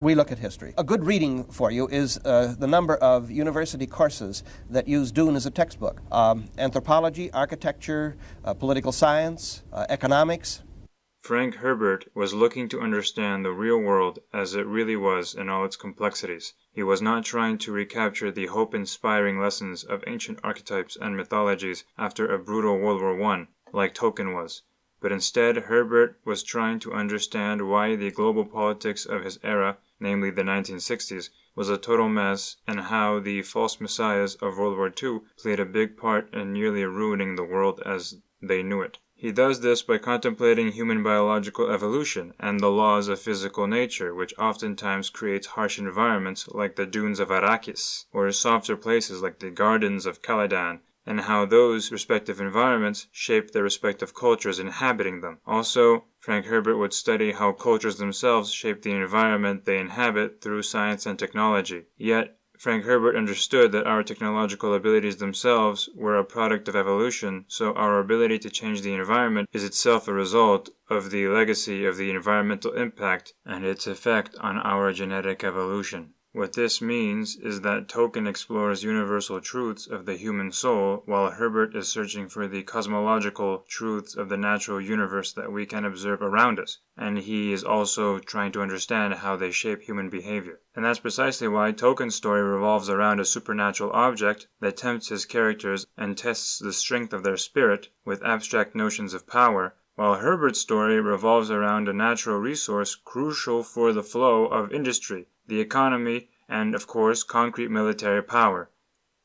we look at history. A good reading for you is the number of university courses that use Dune as a textbook. Anthropology, architecture, political science, economics. Frank Herbert was looking to understand the real world as it really was in all its complexities. He was not trying to recapture the hope-inspiring lessons of ancient archetypes and mythologies after a brutal World War I, like Tolkien was. But instead, Herbert was trying to understand why the global politics of his era, namely the 1960s, was a total mess, and how the false messiahs of World War II played a big part in nearly ruining the world as they knew it. He does this by contemplating human biological evolution and the laws of physical nature, which oftentimes creates harsh environments like the dunes of Arrakis, or softer places like the gardens of Caladan, and how those respective environments shape the respective cultures inhabiting them. Also, Frank Herbert would study how cultures themselves shape the environment they inhabit through science and technology. Yet, Frank Herbert understood that our technological abilities themselves were a product of evolution, so our ability to change the environment is itself a result of the legacy of the environmental impact and its effect on our genetic evolution. What this means is that Tolkien explores universal truths of the human soul, while Herbert is searching for the cosmological truths of the natural universe that we can observe around us, and he is also trying to understand how they shape human behavior. And that's precisely why Tolkien's story revolves around a supernatural object that tempts his characters and tests the strength of their spirit with abstract notions of power, while Herbert's story revolves around a natural resource crucial for the flow of industry, the economy, and, of course, concrete military power.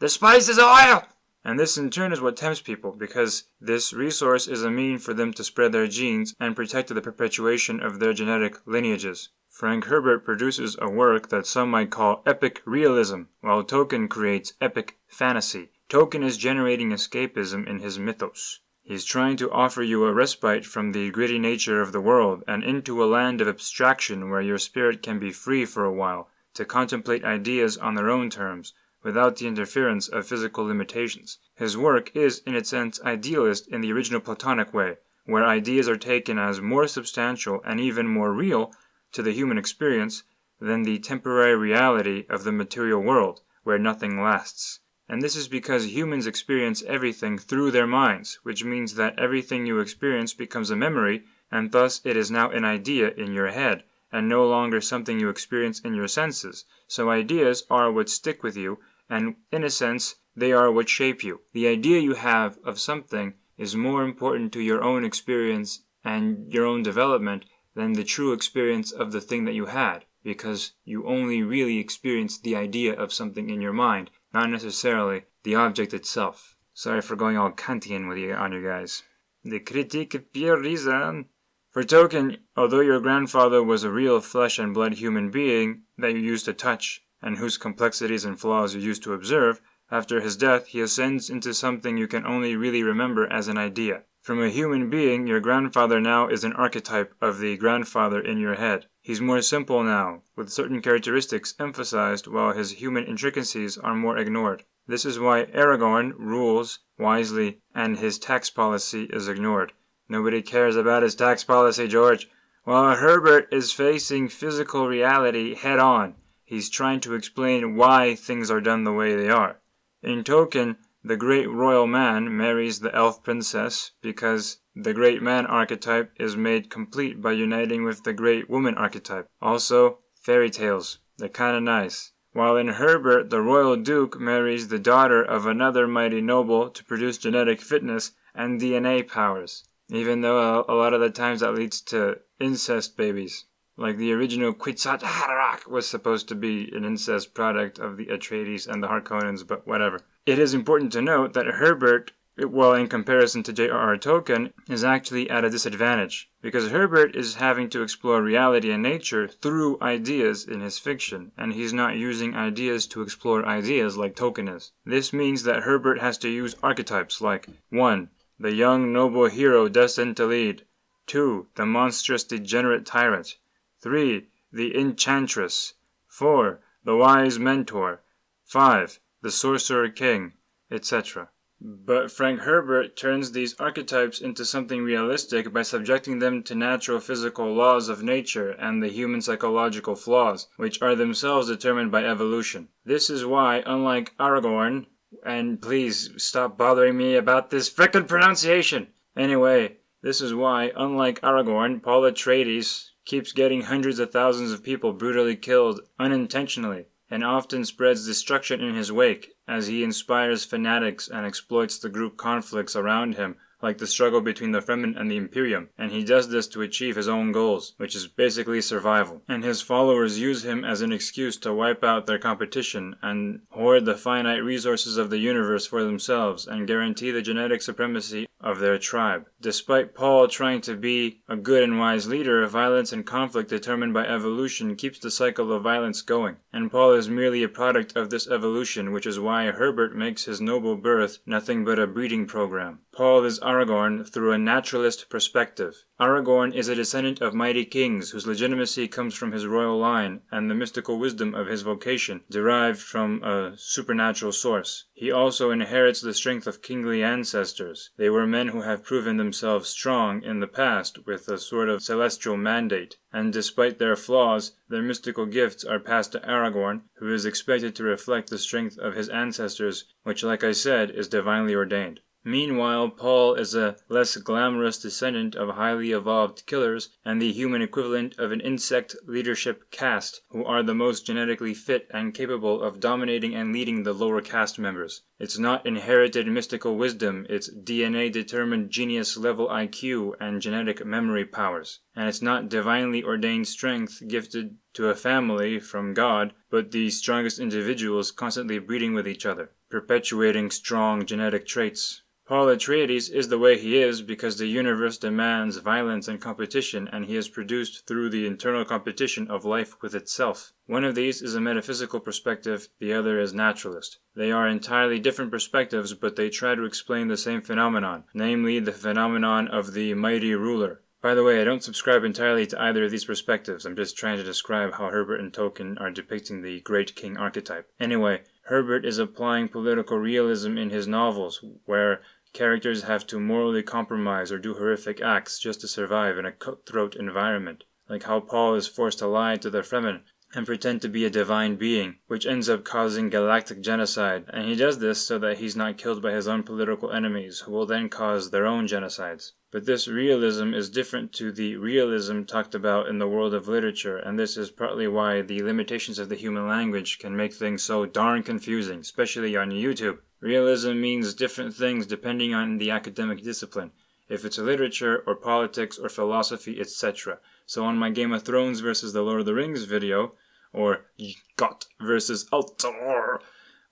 The spice is oil! And this in turn is what tempts people, because this resource is a mean for them to spread their genes and protect the perpetuation of their genetic lineages. Frank Herbert produces a work that some might call epic realism, while Tolkien creates epic fantasy. Tolkien is generating escapism in his mythos. He's trying to offer you a respite from the gritty nature of the world and into a land of abstraction where your spirit can be free for a while, to contemplate ideas on their own terms, without the interference of physical limitations. His work is, in its sense, idealist in the original Platonic way, where ideas are taken as more substantial and even more real to the human experience than the temporary reality of the material world, where nothing lasts. And this is because humans experience everything through their minds, which means that everything you experience becomes a memory, and thus it is now an idea in your head, and no longer something you experience in your senses. So ideas are what stick with you, and in a sense, they are what shape you. The idea you have of something is more important to your own experience and your own development than the true experience of the thing that you had, because you only really experienced the idea of something in your mind, not necessarily the object itself. Sorry for going all Kantian on you guys. The critique of pure reason. For Tolkien, although your grandfather was a real flesh and blood human being that you used to touch, and whose complexities and flaws you used to observe, after his death he ascends into something you can only really remember as an idea. From a human being, your grandfather now is an archetype of the grandfather in your head. He's more simple now, with certain characteristics emphasized while his human intricacies are more ignored. This is why Aragorn rules wisely and his tax policy is ignored. Nobody cares about his tax policy, George. While Herbert is facing physical reality head on, he's trying to explain why things are done the way they are. In Tolkien, the great royal man marries the elf princess because the great man archetype is made complete by uniting with the great woman archetype. Also, fairy tales. They're kinda nice. While in Herbert, the royal duke marries the daughter of another mighty noble to produce genetic fitness and DNA powers. Even though a lot of the times that leads to incest babies. Like the original Kwisatz Haderach was supposed to be an incest product of the Atreides and the Harkonnens, but whatever. It is important to note that Herbert, well, in comparison to J.R.R. Tolkien, is actually at a disadvantage, because Herbert is having to explore reality and nature through ideas in his fiction, and he's not using ideas to explore ideas like Tolkien is. This means that Herbert has to use archetypes like 1. The young noble hero destined to lead. 2. The monstrous degenerate tyrant. 3. The enchantress. 4. The wise mentor. 5. The sorcerer king, etc. But Frank Herbert turns these archetypes into something realistic by subjecting them to natural physical laws of nature and the human psychological flaws, which are themselves determined by evolution. This is why, unlike Aragorn, and please stop bothering me about this frickin' pronunciation! Anyway, this is why, unlike Aragorn, Paul Atreides keeps getting hundreds of thousands of people brutally killed unintentionally, and often spreads destruction in his wake as he inspires fanatics and exploits the group conflicts around him, like the struggle between the Fremen and the Imperium, and he does this to achieve his own goals, which is basically survival. And his followers use him as an excuse to wipe out their competition and hoard the finite resources of the universe for themselves and guarantee the genetic supremacy of their tribe. Despite Paul trying to be a good and wise leader, violence and conflict determined by evolution keeps the cycle of violence going, and Paul is merely a product of this evolution, which is why Herbert makes his noble birth nothing but a breeding program. Paul is Aragorn through a naturalist perspective. Aragorn is a descendant of mighty kings whose legitimacy comes from his royal line and the mystical wisdom of his vocation, derived from a supernatural source. He also inherits the strength of kingly ancestors. They were men who have proven themselves strong in the past with a sort of celestial mandate, and despite their flaws, their mystical gifts are passed to Aragorn, who is expected to reflect the strength of his ancestors, which, like I said, is divinely ordained. Meanwhile, Paul is a less glamorous descendant of highly evolved killers and the human equivalent of an insect leadership caste, who are the most genetically fit and capable of dominating and leading the lower caste members. It's not inherited mystical wisdom, it's DNA-determined genius-level IQ and genetic memory powers. And it's not divinely ordained strength gifted to a family from God, but the strongest individuals constantly breeding with each other, perpetuating strong genetic traits. Paul Atreides is the way he is because the universe demands violence and competition, and he is produced through the internal competition of life with itself. One of these is a metaphysical perspective, the other is naturalist. They are entirely different perspectives, but they try to explain the same phenomenon, namely the phenomenon of the mighty ruler. By the way, I don't subscribe entirely to either of these perspectives. I'm just trying to describe how Herbert and Tolkien are depicting the great king archetype. Anyway, Herbert is applying political realism in his novels, where characters have to morally compromise or do horrific acts just to survive in a cutthroat environment, like how Paul is forced to lie to the Fremen and pretend to be a divine being, which ends up causing galactic genocide, and he does this so that he's not killed by his own political enemies, who will then cause their own genocides. But this realism is different to the realism talked about in the world of literature, and this is partly why the limitations of the human language can make things so darn confusing, especially on YouTube. Realism means different things depending on the academic discipline, if it's literature or politics or philosophy, etc. So on my Game of Thrones versus the Lord of the Rings video, or Gott versus Altor,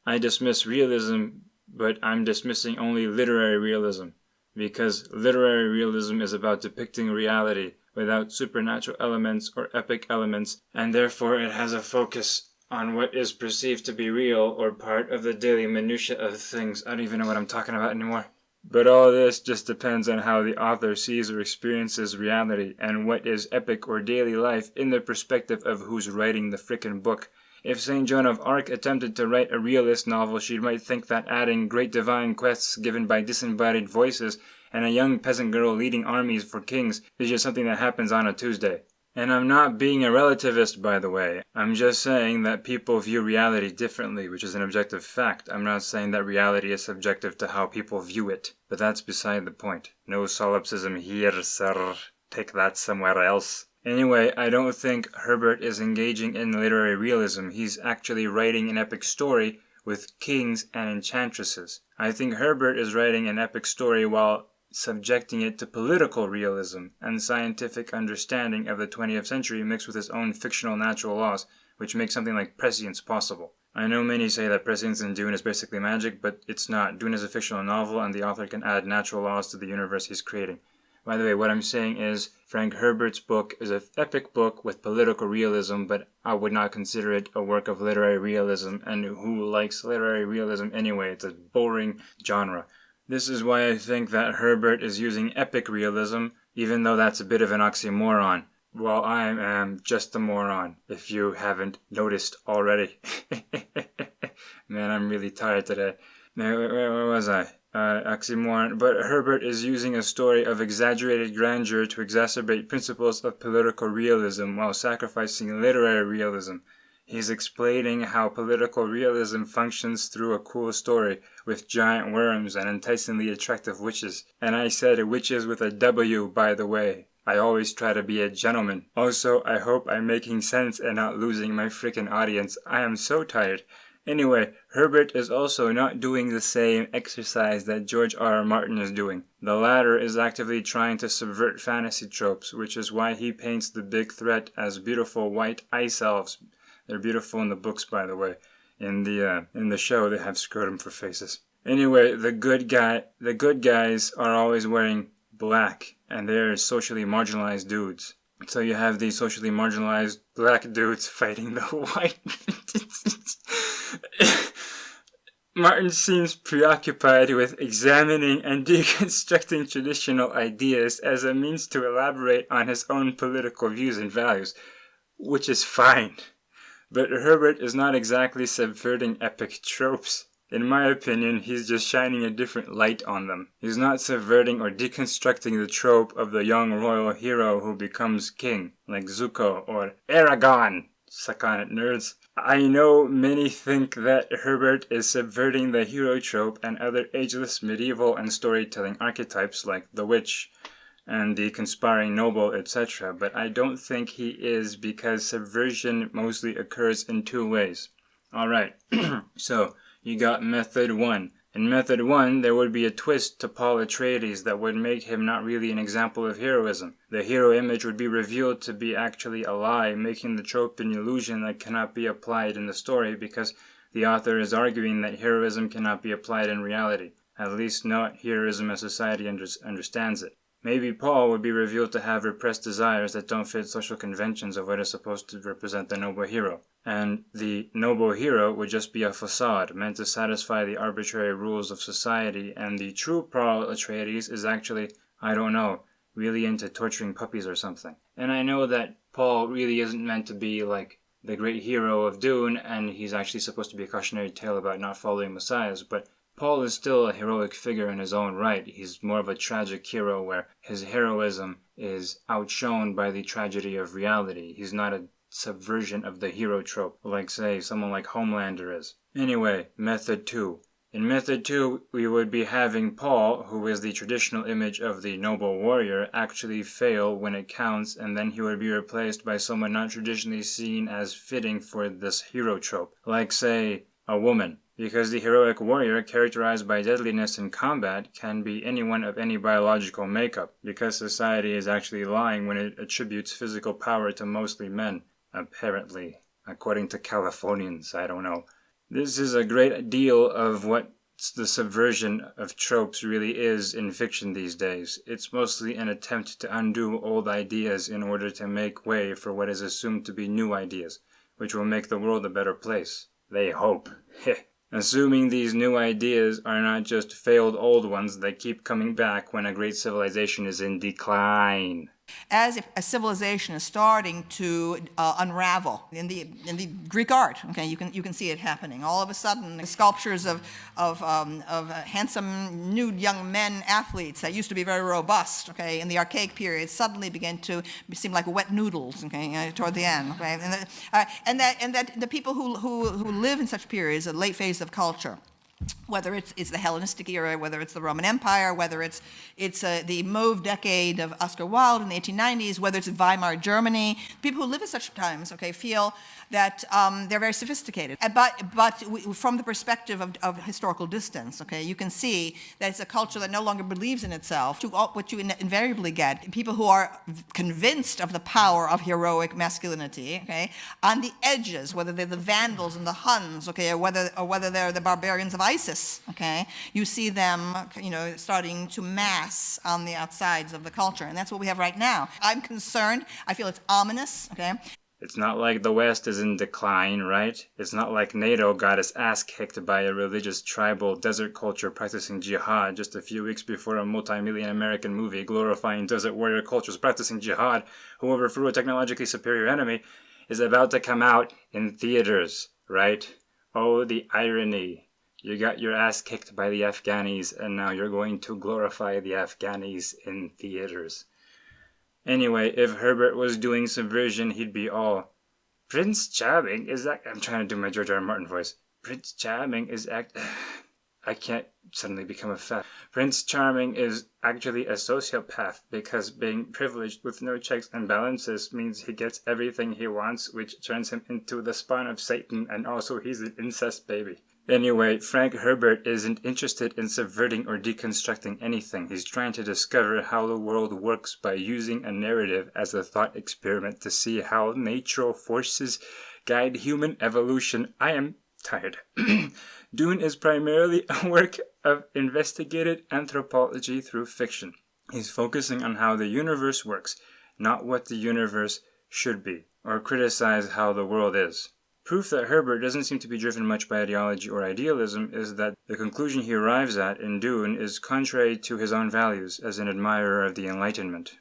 I dismiss realism, but I'm dismissing only literary realism, because literary realism is about depicting reality without supernatural elements or epic elements, and therefore it has a focus on what is perceived to be real or part of the daily minutiae of things. I don't even know what I'm talking about anymore. But all this just depends on how the author sees or experiences reality and what is epic or daily life in the perspective of who's writing the frickin' book. If St. Joan of Arc attempted to write a realist novel, she might think that adding great divine quests given by disembodied voices and a young peasant girl leading armies for kings is just something that happens on a Tuesday. And I'm not being a relativist, by the way. I'm just saying that people view reality differently, which is an objective fact. I'm not saying that reality is subjective to how people view it. But that's beside the point. No solipsism here, sir. Take that somewhere else. Anyway, I don't think Herbert is engaging in literary realism. He's actually writing an epic story with kings and enchantresses. I think Herbert is writing an epic story while subjecting it to political realism and scientific understanding of the 20th century mixed with his own fictional natural laws, which makes something like prescience possible. I know many say that prescience in Dune is basically magic, but it's not. Dune is a fictional novel, and the author can add natural laws to the universe he's creating. By the way, what I'm saying is Frank Herbert's book is an epic book with political realism, but I would not consider it a work of literary realism, and who likes literary realism anyway? It's a boring genre. This is why I think that Herbert is using epic realism, even though that's a bit of an oxymoron. Well, I am just a moron, if you haven't noticed already. Man, I'm really tired today. Where was I? oxymoron, but Herbert is using a story of exaggerated grandeur to exacerbate principles of political realism while sacrificing literary realism. He's explaining how political realism functions through a cool story with giant worms and enticingly attractive witches. And I said witches with a W, by the way. I always try to be a gentleman. Also, I hope I'm making sense and not losing my freaking audience. I am so tired. Anyway, Herbert is also not doing the same exercise that George R. R. Martin is doing. The latter is actively trying to subvert fantasy tropes, which is why he paints the big threat as beautiful white ice elves. They're beautiful in the books, by the way. In the show, they have scrotum for faces. Anyway, the good guys are always wearing black, and they're socially marginalized dudes. So you have these socially marginalized black dudes fighting the white. Martin seems preoccupied with examining and deconstructing traditional ideas as a means to elaborate on his own political views and values, which is fine. But Herbert is not exactly subverting epic tropes. In my opinion, he's just shining a different light on them. He's not subverting or deconstructing the trope of the young royal hero who becomes king, like Zuko or Aragorn. Suck on it, nerds. I know many think that Herbert is subverting the hero trope and other ageless medieval and storytelling archetypes like the witch and the conspiring noble, etc., but I don't think he is, because subversion mostly occurs in two ways. Alright, so you got method 1. In method 1, there would be a twist to Paul Atreides that would make him not really an example of heroism. The hero image would be revealed to be actually a lie, making the trope an illusion that cannot be applied in the story, because the author is arguing that heroism cannot be applied in reality, at least not heroism as society understands it. Maybe Paul would be revealed to have repressed desires that don't fit social conventions of what is supposed to represent the noble hero. And the noble hero would just be a facade, meant to satisfy the arbitrary rules of society, and the true Paul Atreides is actually, I don't know, really into torturing puppies or something. And I know that Paul really isn't meant to be like the great hero of Dune, and he's actually supposed to be a cautionary tale about not following messiahs, but Paul is still a heroic figure in his own right. He's more of a tragic hero where his heroism is outshone by the tragedy of reality. He's not a subversion of the hero trope, like, say, someone like Homelander is. Anyway, method 2. In method 2, we would be having Paul, who is the traditional image of the noble warrior, actually fail when it counts, and then he would be replaced by someone not traditionally seen as fitting for this hero trope, like, say, a woman. Because the heroic warrior, characterized by deadliness in combat, can be anyone of any biological makeup, because society is actually lying when it attributes physical power to mostly men, apparently. According to Californians, I don't know. This is a great deal of what the subversion of tropes really is in fiction these days. It's mostly an attempt to undo old ideas in order to make way for what is assumed to be new ideas, which will make the world a better place. They hope. Assuming these new ideas are not just failed old ones that keep coming back when a great civilization is in decline. As if a civilization is starting to unravel in the Greek art, okay, you can see it happening. All of a sudden, the sculptures of handsome nude young men athletes that used to be very robust, okay, in the archaic period suddenly began to seem like wet noodles, okay, toward the end, okay, and that the people who live in such periods, a late phase of culture, whether it's the Hellenistic era, whether it's the Roman Empire, whether it's the Mauve decade of Oscar Wilde in the 1890s, whether it's Weimar Germany, people who live in such times, okay, feel that they're very sophisticated. But from the perspective of historical distance, okay, you can see that it's a culture that no longer believes in itself. What you invariably get, people who are convinced of the power of heroic masculinity, okay, on the edges, whether they're the Vandals and the Huns, okay, or whether they're the barbarians of ISIS, okay, you see them, starting to mass on the outsides of the culture, and that's what we have right now. I'm concerned. I feel it's ominous, okay. It's not like the West is in decline, right? It's not like NATO got its ass kicked by a religious tribal desert culture practicing jihad just a few weeks before a multi-million American movie glorifying desert warrior cultures practicing jihad who overthrew a technologically superior enemy is about to come out in theaters, right? Oh, the irony. You got your ass kicked by the Afghanis, and now you're going to glorify the Afghanis in theaters. Anyway, if Herbert was doing subversion, he'd be all, Prince Charming is I'm trying to do my George R. R. Martin voice. Prince Charming is I can't suddenly become a fat. Prince Charming is actually a sociopath because being privileged with no checks and balances means he gets everything he wants, which turns him into the spawn of Satan, and also he's an incest baby. Anyway, Frank Herbert isn't interested in subverting or deconstructing anything. He's trying to discover how the world works by using a narrative as a thought experiment to see how natural forces guide human evolution. I am tired. Dune is primarily a work of investigated anthropology through fiction. He's focusing on how the universe works, not what the universe should be, or criticize how the world is. Proof that Herbert doesn't seem to be driven much by ideology or idealism is that the conclusion he arrives at in Dune is contrary to his own values as an admirer of the Enlightenment.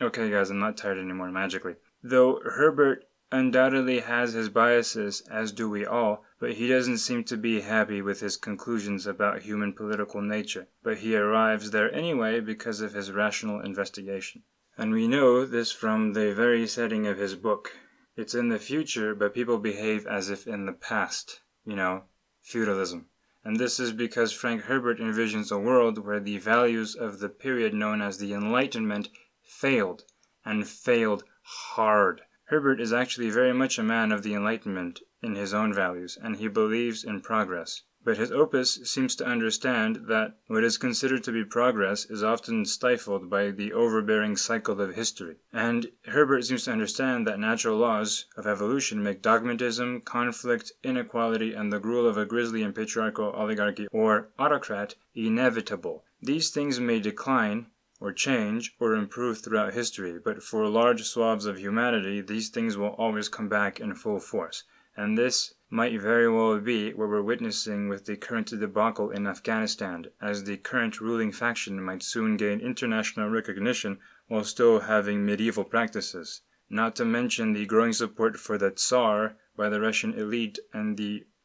Okay guys, I'm not tired anymore magically. Though Herbert undoubtedly has his biases, as do we all, but he doesn't seem to be happy with his conclusions about human political nature. But he arrives there anyway because of his rational investigation. And we know this from the very setting of his book. It's in the future, but people behave as if in the past. You know, feudalism. And this is because Frank Herbert envisions a world where the values of the period known as the Enlightenment failed, and failed hard. Herbert is actually very much a man of the Enlightenment in his own values, and he believes in progress. But his opus seems to understand that what is considered to be progress is often stifled by the overbearing cycle of history. And Herbert seems to understand that natural laws of evolution make dogmatism, conflict, inequality, and the rule of a grisly and patriarchal oligarchy or autocrat inevitable. These things may decline, or change, or improve throughout history, but for large swaths of humanity, these things will always come back in full force. And this might very well be what we're witnessing with the current debacle in Afghanistan, as the current ruling faction might soon gain international recognition while still having medieval practices. Not to mention the growing support for the Tsar by the Russian elite and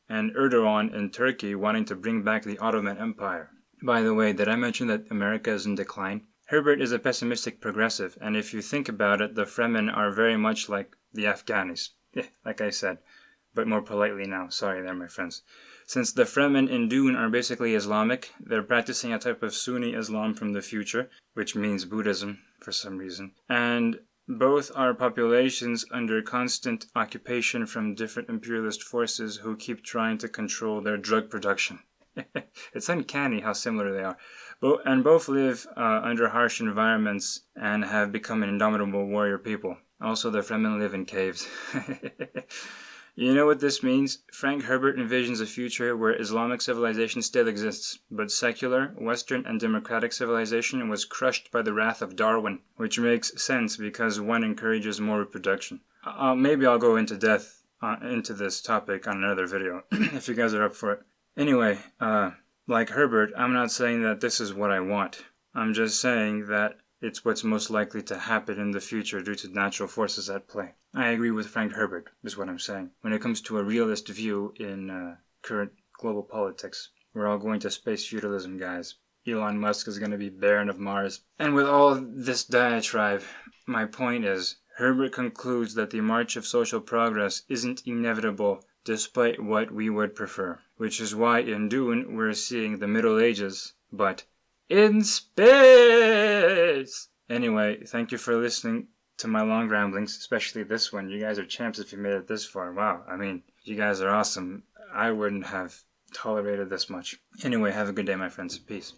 Erdogan in Turkey wanting to bring back the Ottoman Empire. By the way, did I mention that America is in decline? Herbert is a pessimistic progressive, and if you think about it, the Fremen are very much like the Afghanis. Like I said, but more politely now. Sorry there, my friends. Since the Fremen in Dune are basically Islamic, they're practicing a type of Sunni Islam from the future, which means Buddhism for some reason. And both are populations under constant occupation from different imperialist forces who keep trying to control their drug production. It's uncanny how similar they are. Both live under harsh environments and have become an indomitable warrior people. Also, the Fremen live in caves. You know what this means? Frank Herbert envisions a future where Islamic civilization still exists, but secular, Western, and democratic civilization was crushed by the wrath of Darwin, which makes sense because one encourages more reproduction. Maybe I'll go into this topic on another video, if you guys are up for it. Anyway, like Herbert, I'm not saying that this is what I want. I'm just saying that it's what's most likely to happen in the future due to natural forces at play. I agree with Frank Herbert, is what I'm saying. When it comes to a realist view in current global politics, we're all going to space feudalism, guys. Elon Musk is going to be Baron of Mars. And with all this diatribe, my point is, Herbert concludes that the march of social progress isn't inevitable despite what we would prefer. Which is why in Dune we're seeing the Middle Ages, but in space! Anyway, thank you for listening to my long ramblings, especially this one. You guys are champs if you made it this far. Wow, I mean, you guys are awesome. I wouldn't have tolerated this much. Anyway, have a good day, my friends. Peace.